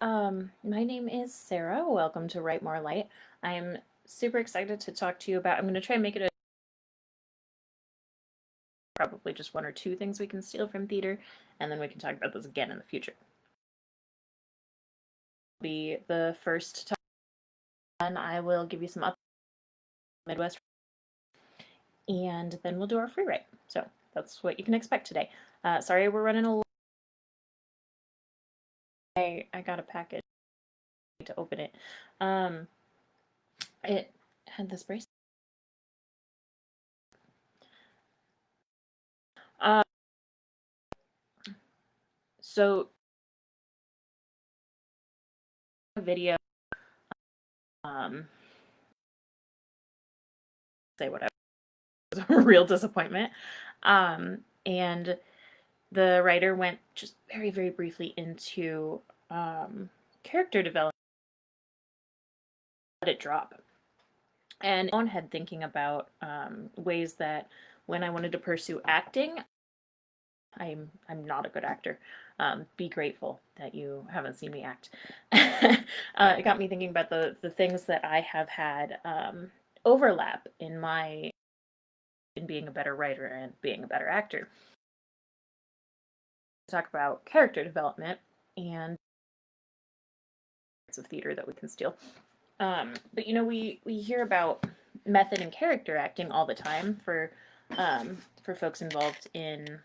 My name is Sarah. Welcome to Write More Light. I'm super excited to talk to you about. I'm going to try and make it probably just one or two things we can steal from theater, and then we can talk about this again in the future. Be the first time, and I will give you some up Midwest, and then we'll do our free write. So that's what you can expect today. Sorry, we're running a little. I got a package to open it. It had this bracelet. So video. Say whatever. It was a real disappointment. And the writer went just very, very briefly into character development. Let it drop. And on head thinking about ways that when I wanted to pursue acting, I'm not a good actor. Be grateful that you haven't seen me act. It got me thinking about the things that I have had overlap in being a better writer and being a better actor. Talk about character development and of theater that we can steal. But you know, we hear about method and character acting all the time for folks involved in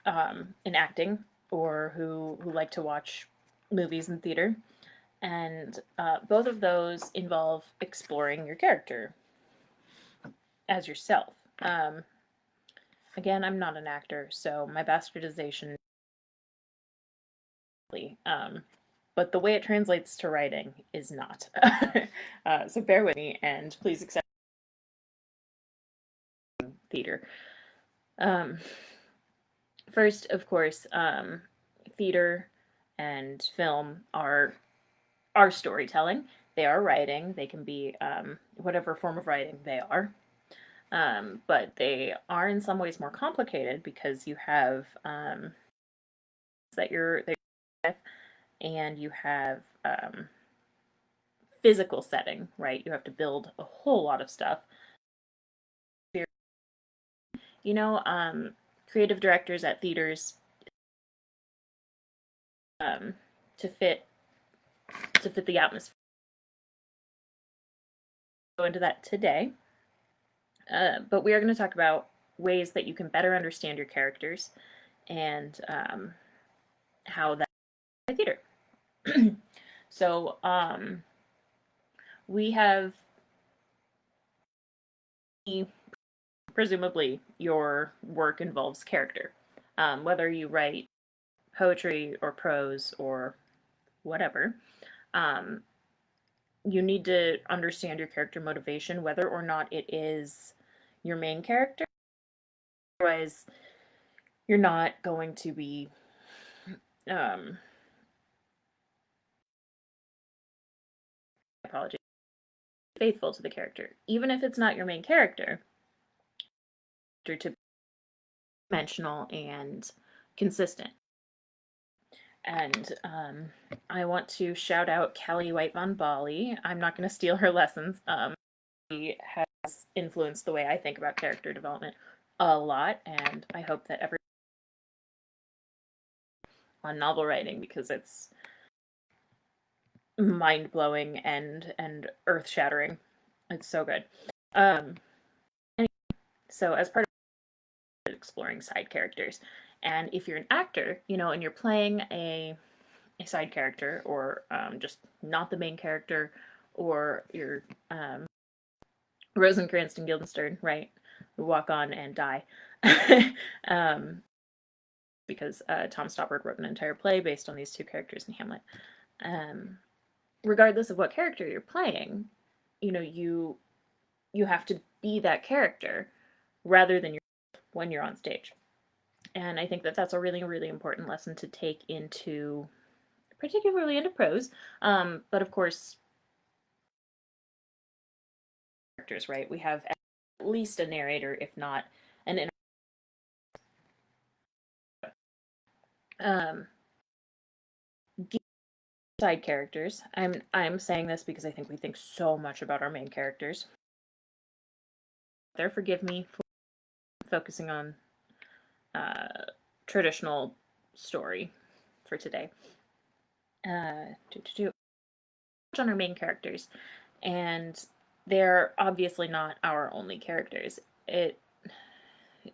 acting or who like to watch movies and theater. And both of those involve exploring your character as yourself. Again, I'm not an actor, so my bastardization but the way it translates to writing is not. So bear with me and please accept theater. First, of course, theater and film are storytelling. They are writing. They can be whatever form of writing they are. But they are in some ways more complicated because you have that you're with, and you have physical setting, right? You have to build a whole lot of stuff. You know, creative directors at theaters to fit the atmosphere. Go into that today, but we are going to talk about ways that you can better understand your characters and how that theater. So we have presumably your work involves character, whether you write poetry or prose or whatever. You need to understand your character motivation, whether or not it is your main character. Otherwise, you're not going to be apology faithful to the character, even if it's not your main character. To be dimensional and consistent. And I want to shout out Kelly White Von Bali. I'm not going to steal her lessons. She has influenced the way I think about character development a lot, and I hope that everyone on novel writing, because it's mind-blowing and earth-shattering. It's so good. So as part of exploring side characters, and if you're an actor, you know, and you're playing a side character or just not the main character, or you're Rosencrantz and Guildenstern, right? We walk on and die. Because Tom Stoppard wrote an entire play based on these two characters in Hamlet. Regardless of what character you're playing, you know, you have to be that character rather than when you're on stage. And I think that that's a really, really important lesson to take into, particularly into prose, but of course, characters, right? We have at least a narrator, if not an side characters. I'm saying this because I think we think so much about our main characters. There, forgive me for focusing on traditional story for today. On our main characters, and they're obviously not our only characters. It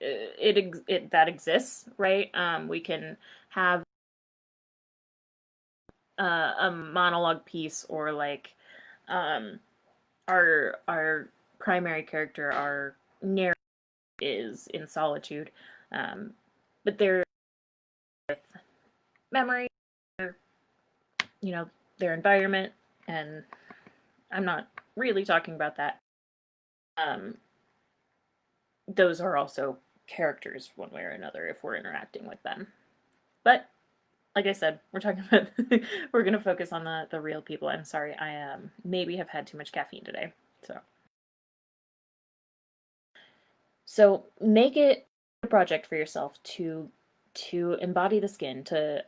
that exists, right? We can have a monologue piece, or like our primary character, our narrative is in solitude, but they're with memory, you know, their environment, and I'm not really talking about that. Those are also characters one way or another if we're interacting with them. But like I said, we're talking about we're gonna focus on the real people. I'm sorry, I maybe have had too much caffeine today. So make it a project for yourself to embody the skin, to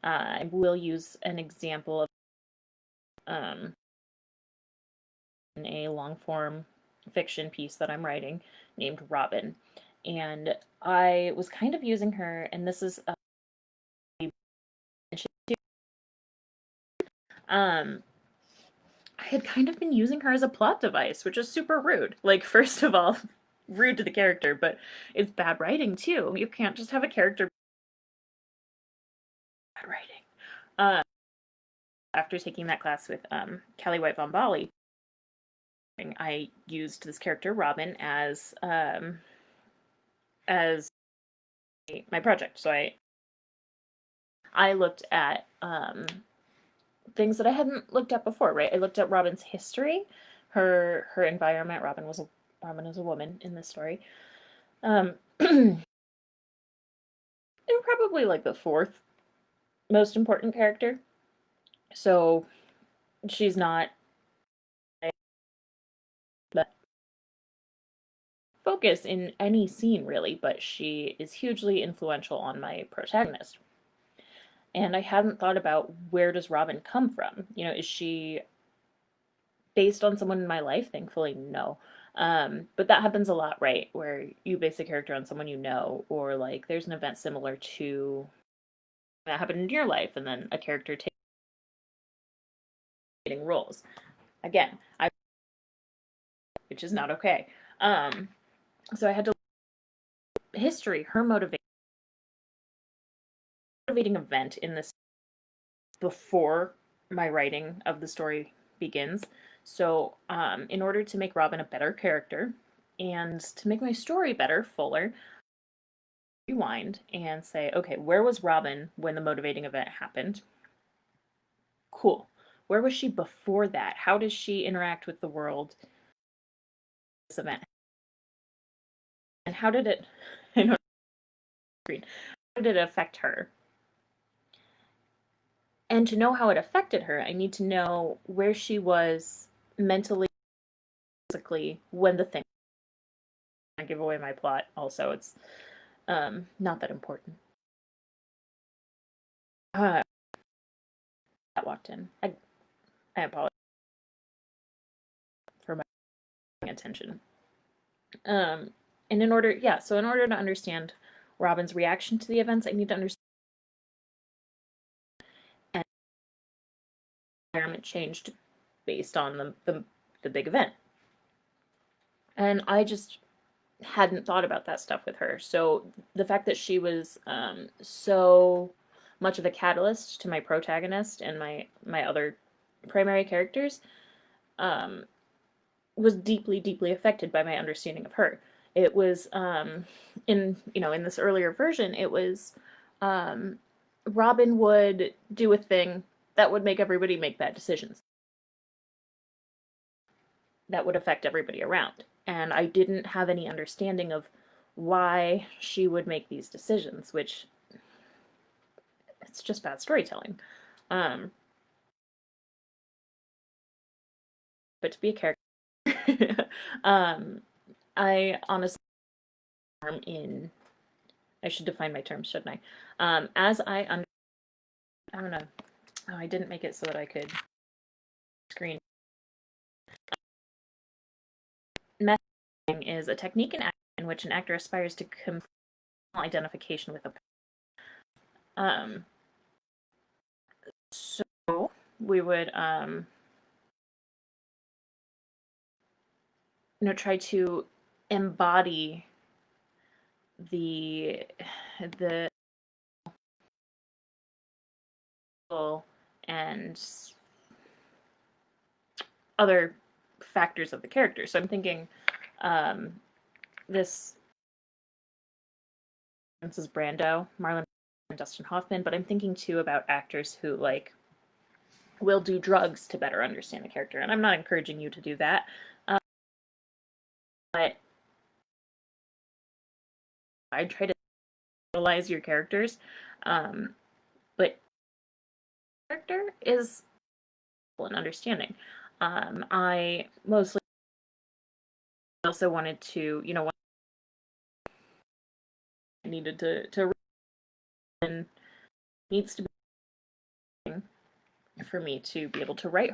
I will use an example of in a long form fiction piece that I'm writing named Robin. And I was kind of using her, and this is I had kind of been using her as a plot device, which is super rude. Like, first of all, rude to the character, but it's bad writing too. You can't just have a character bad writing. After taking that class with Callie White Von Bali, I used this character Robin as my project. So I looked at things that I hadn't looked at before. Right, I looked at Robin's history, her environment. Robin is a woman in this story. They're probably like the fourth most important character. So she's not the focus in any scene really, but she is hugely influential on my protagonist. And I hadn't thought about, where does Robin come from? You know, is she based on someone in my life? Thankfully, no. But that happens a lot, right? Where you base a character on someone you know, or like there's an event similar to that happened in your life, and then a character taking roles. Again, which is not okay. So I had to history, her motivating event in this before my writing of the story begins. So, in order to make Robin a better character and to make my story better, fuller, rewind and say, okay, where was Robin when the motivating event happened? Cool. Where was she before that? How does she interact with the world? This event, and how did it? I know, how did it affect her? And to know how it affected her, I need to know where she was mentally, physically, when the thing. I give away my plot. Also, it's not that important. That walked in. I apologize for my attention. And in order to understand Robin's reaction to the events, I need to understand and the environment changed based on the big event. And I just hadn't thought about that stuff with her. So the fact that she was so much of a catalyst to my protagonist and my other primary characters was deeply, deeply affected by my understanding of her. It was in this earlier version, it was Robin would do a thing that would make everybody make bad decisions. That would affect everybody around. And I didn't have any understanding of why she would make these decisions, which it's just bad storytelling. But to be a character, I honestly in I should define my terms, shouldn't I? As I I'm gonna. Oh, I didn't make it so that I could screen. Messaging is a technique in which an actor aspires to complete identification with a. So we would try to embody the and other factors of the character. So I'm thinking this is Brando, Marlon, and Dustin Hoffman, but I'm thinking too about actors who like will do drugs to better understand the character, and I'm not encouraging you to do that, but I try to analyze your characters, but character is an understanding. I mostly also wanted to, needed to and needs to be for me to be able to write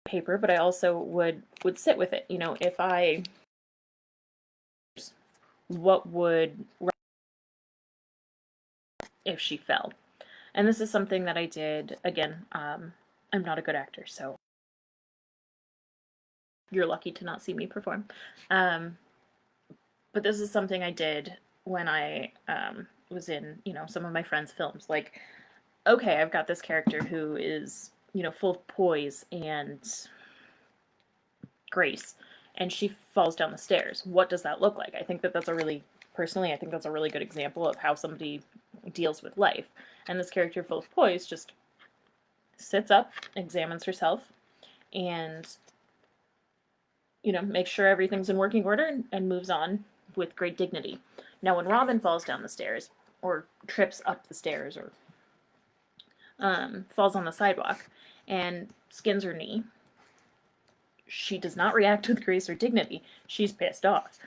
paper, but I also would sit with it. If I what would if she fell, and this is something that I did again. I'm not a good actor, so you're lucky to not see me perform. But this is something I did when I was in, some of my friends' films. Like, okay, I've got this character who is, full of poise and grace, and she falls down the stairs. What does that look like? I think that's a really, personally, I think that's a really good example of how somebody deals with life. And this character full of poise just sits up, examines herself, and, makes sure everything's in working order and moves on with great dignity. Now, when Robin falls down the stairs, or trips up the stairs, or falls on the sidewalk and skins her knee, she does not react with grace or dignity. She's pissed off.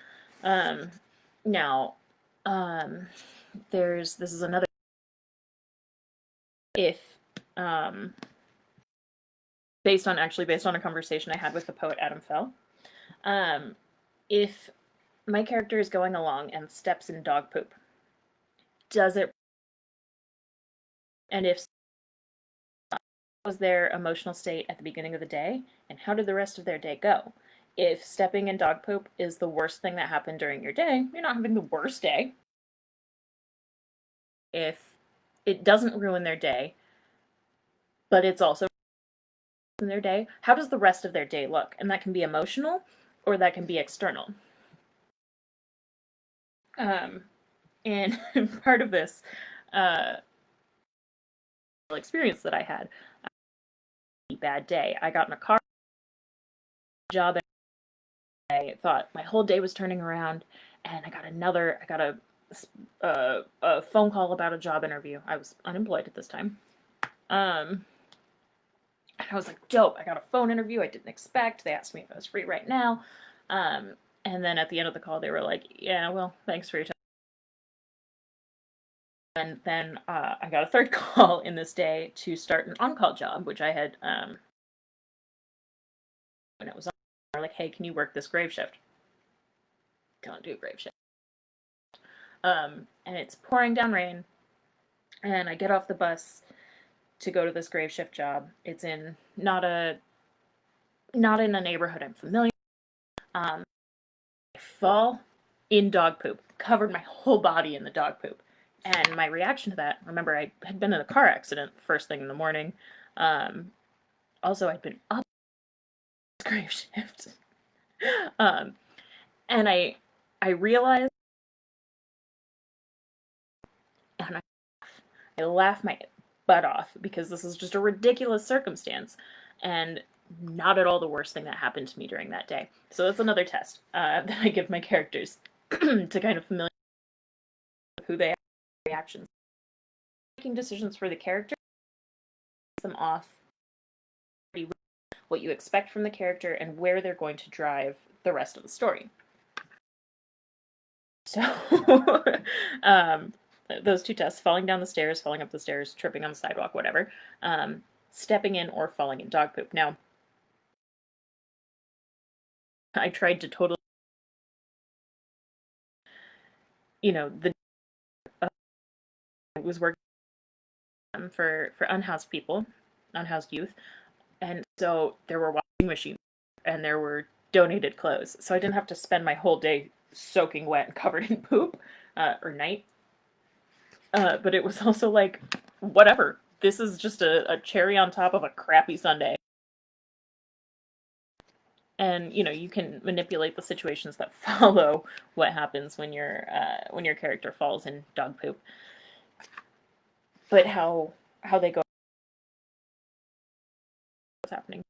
Now, this is another. If based on a conversation I had with the poet Adam Fell, if my character is going along and steps in dog poop, does it? And if was their emotional state at the beginning of the day, and how did the rest of their day go? If stepping in dog poop is the worst thing that happened during your day, you're not having the worst day. If it doesn't ruin their day, but it's also in their day, how does the rest of their day look? And that can be emotional, or that can be external. And part of this experience that I had, bad day. I got in a car job, and I thought my whole day was turning around, and I got a phone call about a job interview. I was unemployed at this time. And I was like, dope, I got a phone interview I didn't expect. They asked me if I was free right now. And then at the end of the call, they were like, yeah, well, thanks for your time. And then I got a third call in this day to start an on-call job, which I had, when it was on, they were like, hey, can you work this grave shift? Don't do a grave shift. And it's pouring down rain, and I get off the bus to go to this grave shift job. It's in not in a neighborhood I'm familiar with. I fall in dog poop, covered my whole body in the dog poop. And my reaction to that, remember, I had been in a car accident first thing in the morning. Also, I'd been up grave shift. And I realized, and I laugh my butt off because this is just a ridiculous circumstance and not at all the worst thing that happened to me during that day. So that's another test that I give my characters to kind of familiarize with who they are, reactions. Making decisions for the character, them off what you expect from the character and where they're going to drive the rest of the story. So those two tests, falling down the stairs, falling up the stairs, tripping on the sidewalk, whatever, stepping in or falling in dog poop. Now, I tried to totally, the I was working for unhoused people, unhoused youth, and so there were washing machines and there were donated clothes, so I didn't have to spend my whole day soaking wet and covered in poop, or night. But it was also like, whatever. This is just a cherry on top of a crappy Sunday. And you can manipulate the situations that follow what happens when your character falls in dog poop. But how they go, what's happening.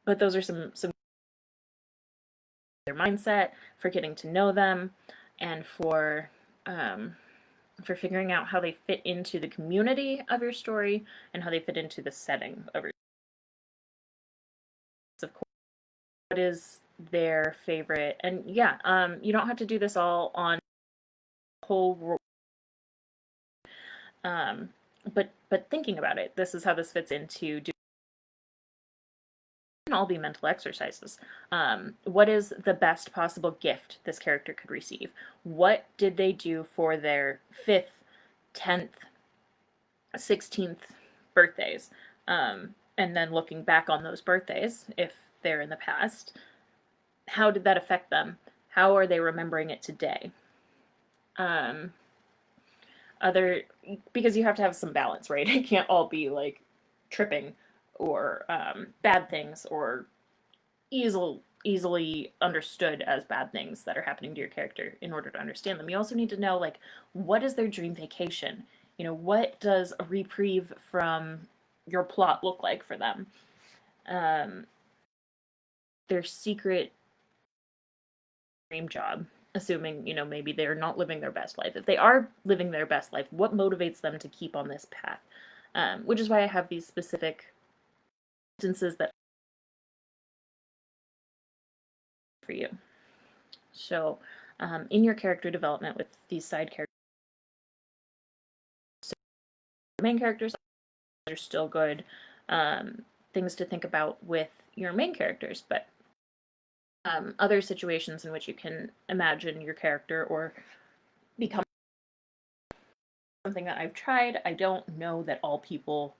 But those are some their mindset, for getting to know them, and for figuring out how they fit into the community of your story and how they fit into the setting of your. Of course, what is their favorite? And yeah, you don't have to do this all on whole. But thinking about it, this is how this fits into. Can all be mental exercises. What is the best possible gift this character could receive? What did they do for their 5th, 10th, 16th birthdays? And then looking back on those birthdays, if they're in the past, how did that affect them? How are they remembering it today? Because you have to have some balance, right? It can't all be like tripping or bad things or easily understood as bad things that are happening to your character in order to understand them. You also need to know, like, what is their dream vacation? What does a reprieve from your plot look like for them? Their secret dream job, assuming, maybe they're not living their best life. If they are living their best life, what motivates them to keep on this path? Which is why I have these specific instances that for you. So, in your character development with these side characters, so the main characters are still good things to think about with your main characters, but other situations in which you can imagine your character or become something that I've tried. I don't know that all people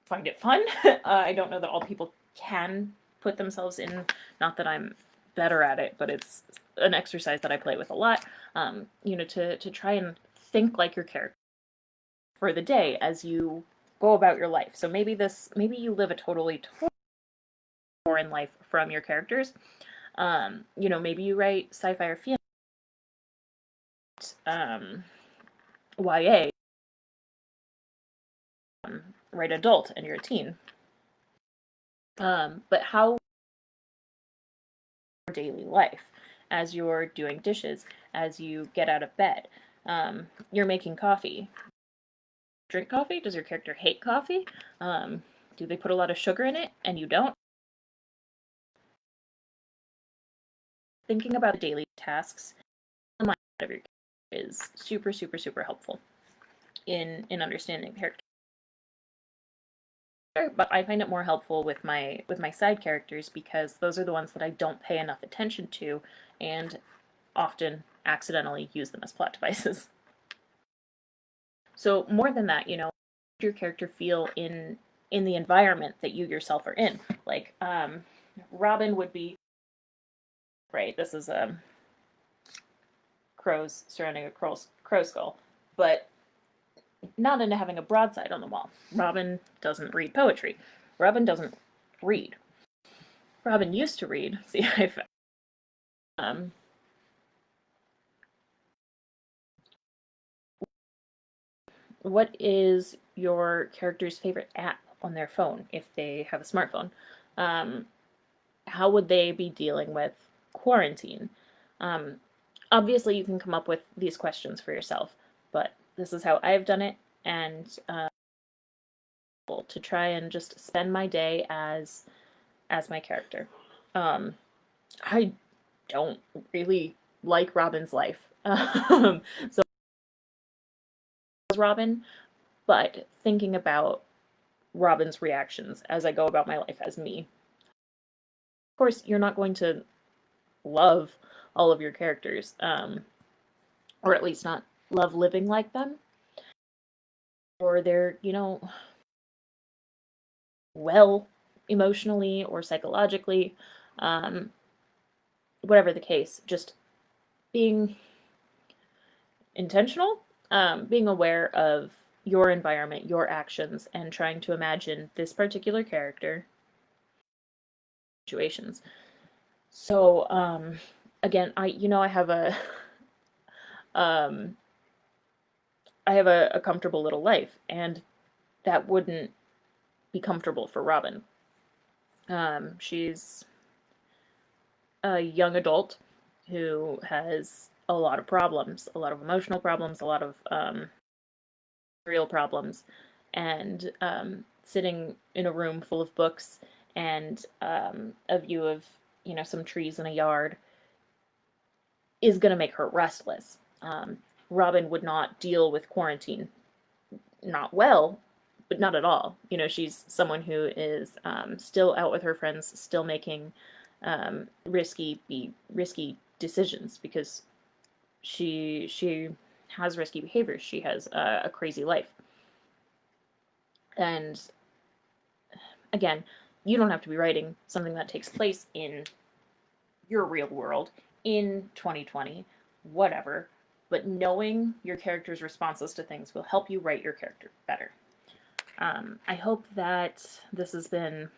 find it fun. I don't know that all people can put themselves in. Not that I'm better at it, but it's an exercise that I play with a lot. To try and think like your character for the day as you go about your life. So maybe you live a totally foreign life from your characters. Maybe you write sci-fi or fantasy, YA, write adult, and you're a teen. But how daily life, as you're doing dishes, as you get out of bed, you're making coffee. Drink coffee? Does your character hate coffee? Do they put a lot of sugar in it and you don't? Thinking about daily tasks in the mindset of your character is super, super, super helpful in understanding the character. But I find it more helpful with my side characters because those are the ones that I don't pay enough attention to and often accidentally use them as plot devices. So more than that, how does your character feel in the environment that you yourself are in? Like, Robin would be, right, this is crows surrounding a crow skull, but not into having a broadside on the wall. Robin doesn't read poetry. Robin doesn't read. Robin used to read. See, what is your character's favorite app on their phone if they have a smartphone? How would they be dealing with quarantine? Obviously, you can come up with these questions for yourself, but this is how I've done it, and to try and just spend my day as my character. I don't really like Robin's life. So Robin, but thinking about Robin's reactions as I go about my life as me. Of course, you're not going to love all of your characters, or at least not love living like them, or they're, well emotionally or psychologically, um, whatever the case, just being intentional, being aware of your environment, your actions, and trying to imagine this particular character situations. So, again, I have a, um, I have a comfortable little life, and that wouldn't be comfortable for Robin. She's a young adult who has a lot of problems, a lot of emotional problems, a lot of real problems, and sitting in a room full of books and a view of some trees in a yard is going to make her restless. Robin would not deal with quarantine not well, but not at all. She's someone who is still out with her friends, still making risky decisions because she has risky behaviors. She has a crazy life, and again, you don't have to be writing something that takes place in your real world in 2020, whatever. But knowing your character's responses to things will help you write your character better. I hope that this has been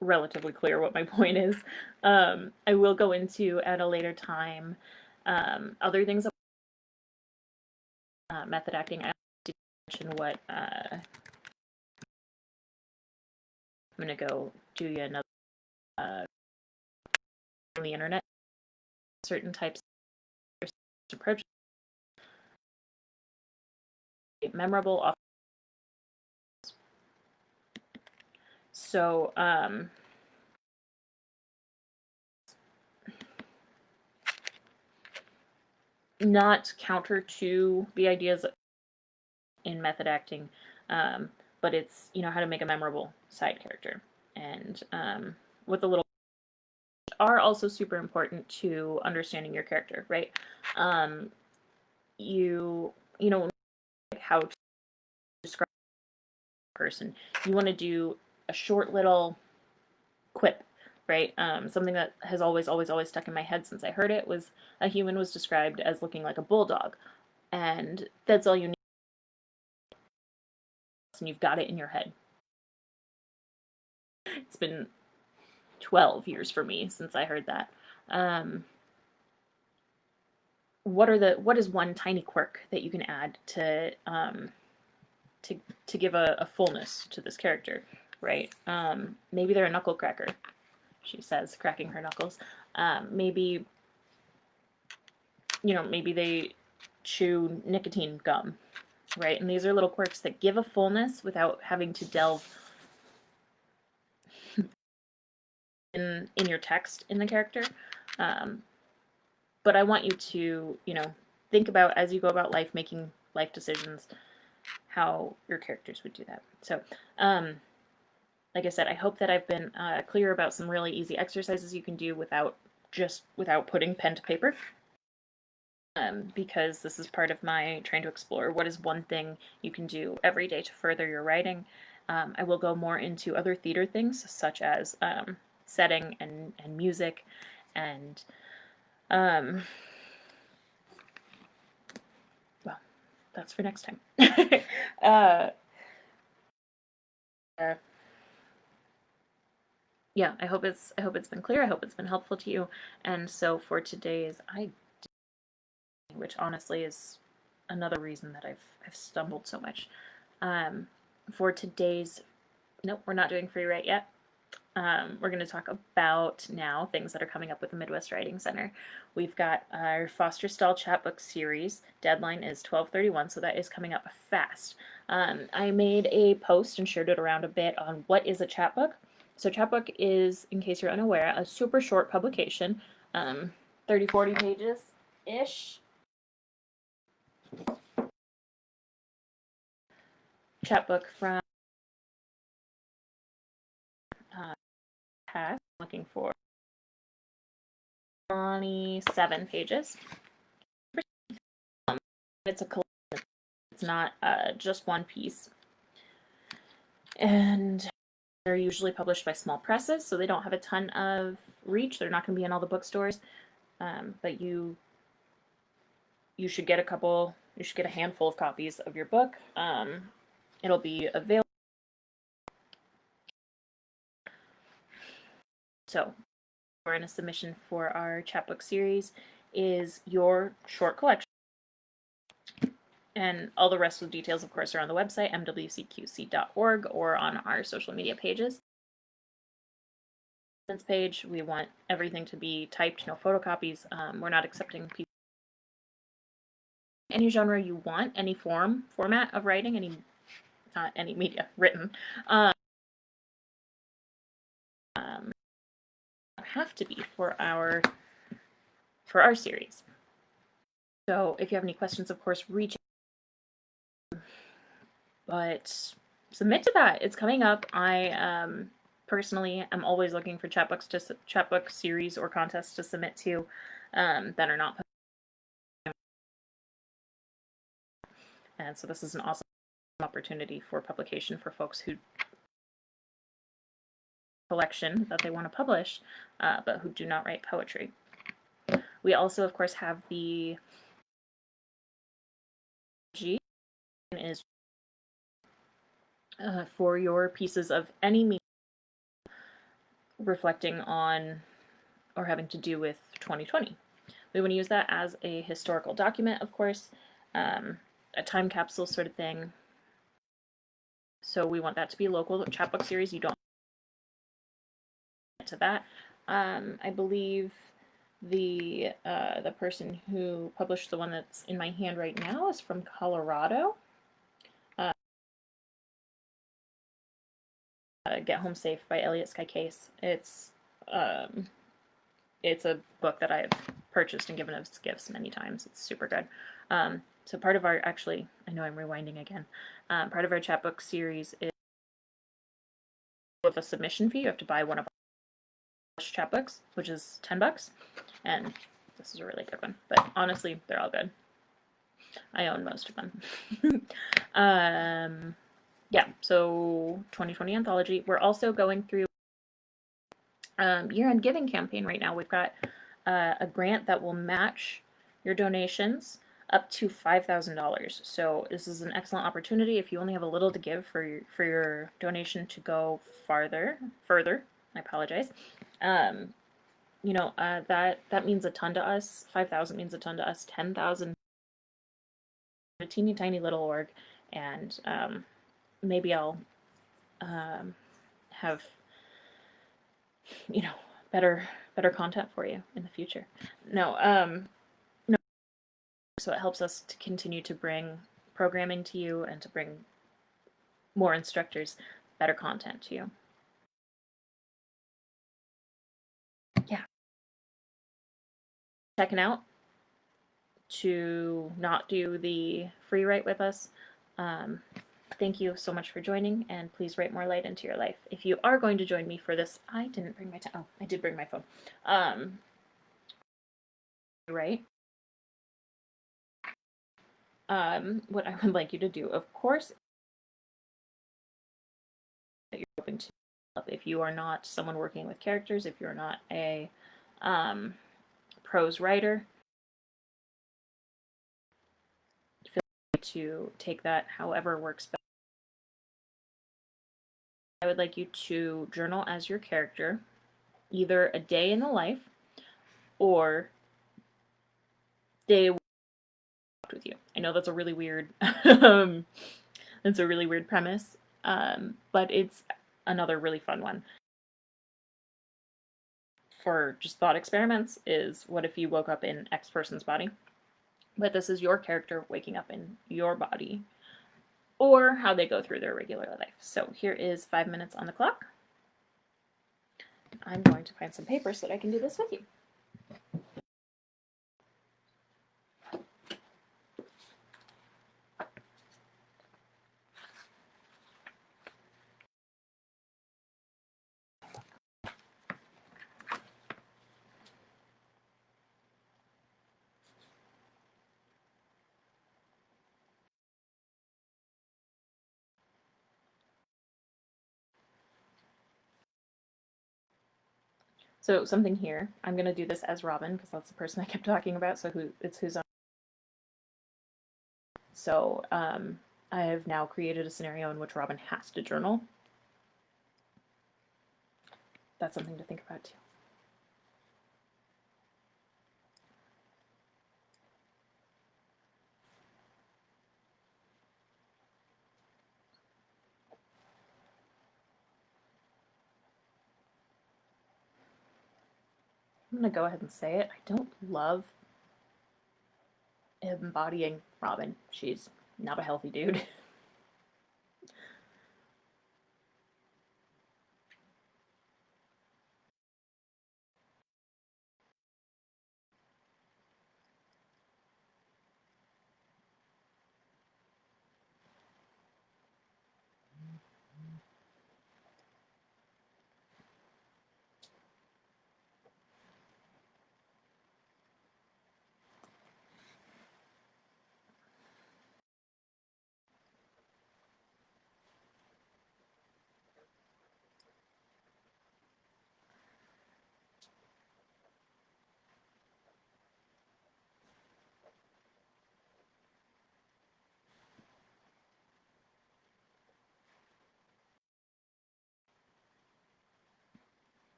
relatively clear what my point is. I will go into at a later time other things. Method acting. I did mention what I'm gonna go do you another on the internet. Certain types of approach memorable. So not counter to the ideas in method acting, but it's how to make a memorable side character, and with a little are also super important to understanding your character, right? You know how to describe a person. You want to do a short little quip, right? Something that has always stuck in my head since I heard it was a human was described as looking like a bulldog, and that's all you need, and you've got it in your head. It's been 12 years for me since I heard that. What is one tiny quirk that you can add to give a fullness to this character, right? Maybe they're a knuckle cracker, she says, cracking her knuckles. Maybe maybe they chew nicotine gum, right? And these are little quirks that give a fullness without having to delve in your text in the character. But I want you to think about, as you go about life, making life decisions, how your characters would do that. So like I said, I hope that I've been clear about some really easy exercises you can do without putting pen to paper. Because this is part of my trying to explore what is one thing you can do every day to further your writing. I will go more into other theater things, such as setting and music, and well, that's for next time. Yeah, I hope it's been clear. I hope it's been helpful to you. And so for today's, which honestly is another reason that I've stumbled so much. For today's, nope, we're not doing free write yet. We're going to talk about now things that are coming up with the Midwest Writing Center. We've got our Foster Stall chapbook series. Deadline is 12/31, so that is coming up fast. I made a post and shared it around a bit on what is a chapbook. So chapbook is, in case you're unaware, a super short publication, 30, 40 pages-ish. Chapbook from past, looking for 27 pages. It's a collection. It's not just one piece. And they're usually published by small presses, so they don't have a ton of reach. They're not going to be in all the bookstores, but you should get you should get a handful of copies of your book. It'll be available. So, we're in a submission for our chapbook series is your short collection. And all the rest of the details, of course, are on the website, mwcqc.org, or on our social media pages. This page, we want everything to be typed, no photocopies. We're not accepting people. Any genre you want, any format of writing, any media written. Have to be for our series. So if you have any questions, of course, reach out. But submit to that. It's coming up. I personally am always looking for chapbook series or contests to submit to that are not. And so this is an awesome opportunity for publication for folks who collection that they want to publish, but who do not write poetry. We also, of course, have the G is for your pieces of any media reflecting on or having to do with 2020. We want to use that as a historical document, of course, a time capsule sort of thing. So we want that to be local chapbook series. You don't get to that. I believe the person who published the one that's in my hand right now is from Colorado. Get Home Safe by Elliot Sky Case. It's a book that I've purchased and given as gifts many times. It's super good. So part of our, actually, I know I'm rewinding again. Part of our chapbook series is with a submission fee. You have to buy one of our chapbooks, which is $10, and this is a really good one. But honestly, they're all good. I own most of them. Yeah, so 2020 anthology. We're also going through year-end giving campaign right now. We've got a grant that will match your donations up to $5,000. So this is an excellent opportunity if you only have a little to give for your donation to go further. I apologize. That means a ton to us. 5,000 means a ton to us. 10,000, a teeny tiny little org, and maybe I'll have better content for you in the future. No. So it helps us to continue to bring programming to you and to bring more instructors better content to you. Yeah. Checking out to not do the free write with us. Thank you so much for joining, and please write more light into your life. If you are going to join me for this, I didn't bring my I did bring my phone. Right. What I would like you to do, of course, that you're hoping to, if you are not someone working with characters, if you're not a prose writer, feel free to take that however works best. I would like you to journal as your character, either a day in the life or day with you. I know that's a really weird premise, but it's another really fun one. For just thought experiments is, what if you woke up in X person's body? But this is your character waking up in your body, or how they go through their regular life. So here is 5 minutes on the clock. I'm going to find some paper so that I can do this with you. So something here, I'm going to do this as Robin because that's the person I kept talking about, so it's who's on. So I have now created a scenario in which Robin has to journal. That's something to think about too. I'm going to go ahead and say it. I don't love embodying Robin. She's not a healthy dude.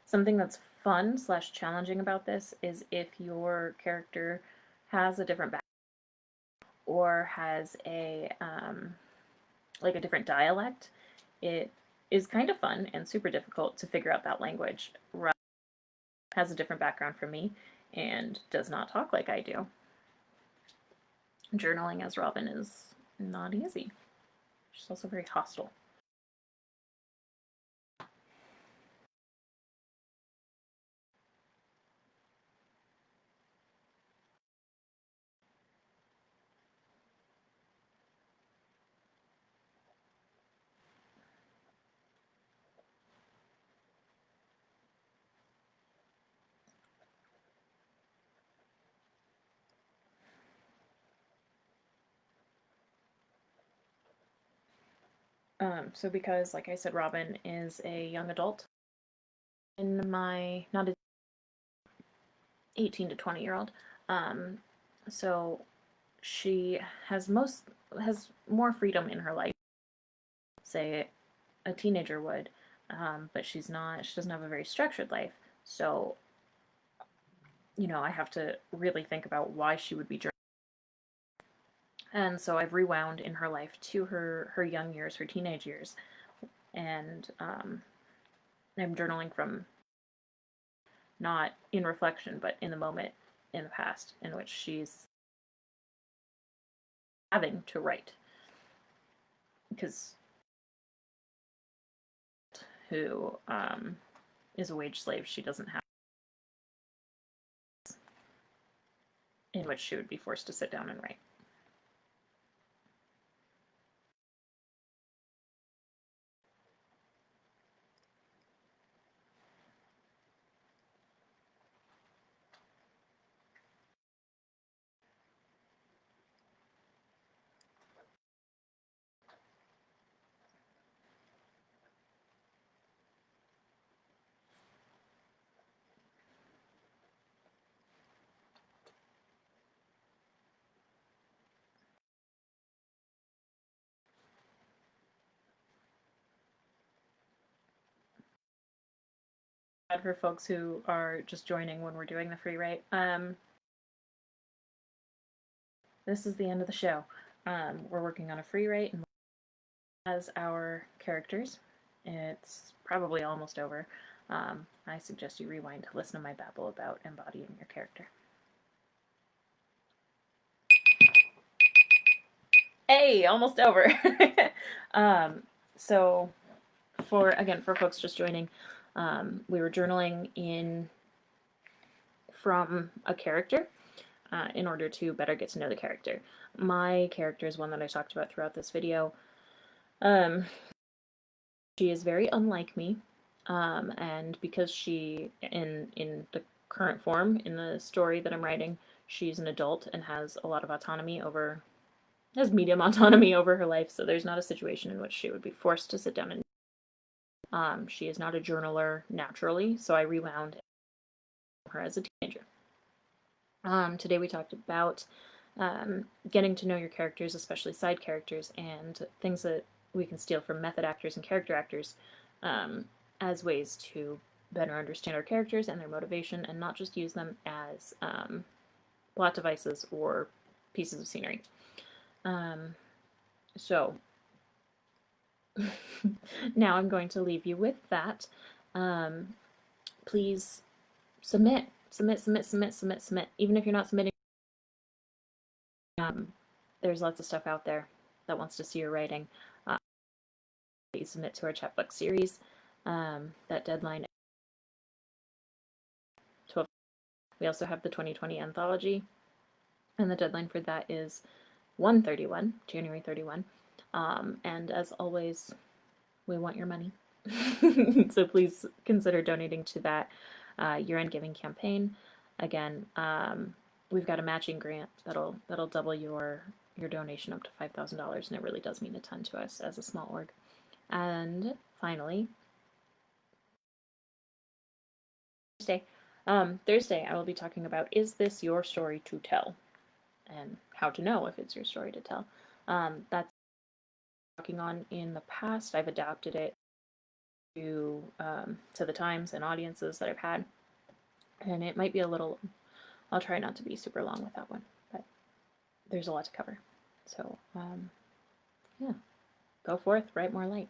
Something that's fun / challenging about this is if your character has a different background or has a like a different dialect, it is kind of fun and super difficult to figure out that language. Robin has a different background from me and does not talk like I do. Journaling as Robin is not easy. She's also very hostile. So because, like I said, Robin is a young adult, in my, not a 18 to 20-year-old, so she has more freedom in her life, say a teenager would, but she doesn't have a very structured life. So, I have to really think about why she would be journaling. And so I've rewound in her life to her young years, her teenage years, and I'm journaling from not in reflection, but in the moment in the past in which she's having to write. Because who is a wage slave, she doesn't have, in which she would be forced to sit down and write. For folks who are just joining when we're doing the free write, this is the end of the show. We're working on a free write and as our characters. It's probably almost over. I suggest you rewind to listen to my babble about embodying your character. Hey, almost over. So for folks just joining, we were journaling in from a character in order to better get to know the character. My character is one that I talked about throughout this video. She is very unlike me, and because she, in the current form in the story that I'm writing, she's an adult and has a lot of autonomy over, has medium autonomy over her life. So there's not a situation in which she would be forced to sit down and. She is not a journaler naturally, so I rewound her as a teenager. Today we talked about getting to know your characters, especially side characters, and things that we can steal from method actors and character actors as ways to better understand our characters and their motivation, and not just use them as plot devices or pieces of scenery. So now I'm going to leave you with that. Please submit. Even if you're not submitting, there's lots of stuff out there that wants to see your writing. Please submit to our chapbook series. That deadline 12. We also have the 2020 anthology, and the deadline for that is January 31. And as always, we want your money. So please consider donating to that year-end giving campaign. Again, we've got a matching grant that'll double your donation up to $5,000, and it really does mean a ton to us as a small org. And finally, Thursday, I will be talking about, is this your story to tell, and how to know if it's your story to tell. That's working on in the past. I've adapted it to the times and audiences that I've had, and it might be a little. I'll try not to be super long with that one, but there's a lot to cover. So yeah, go forth, write more light.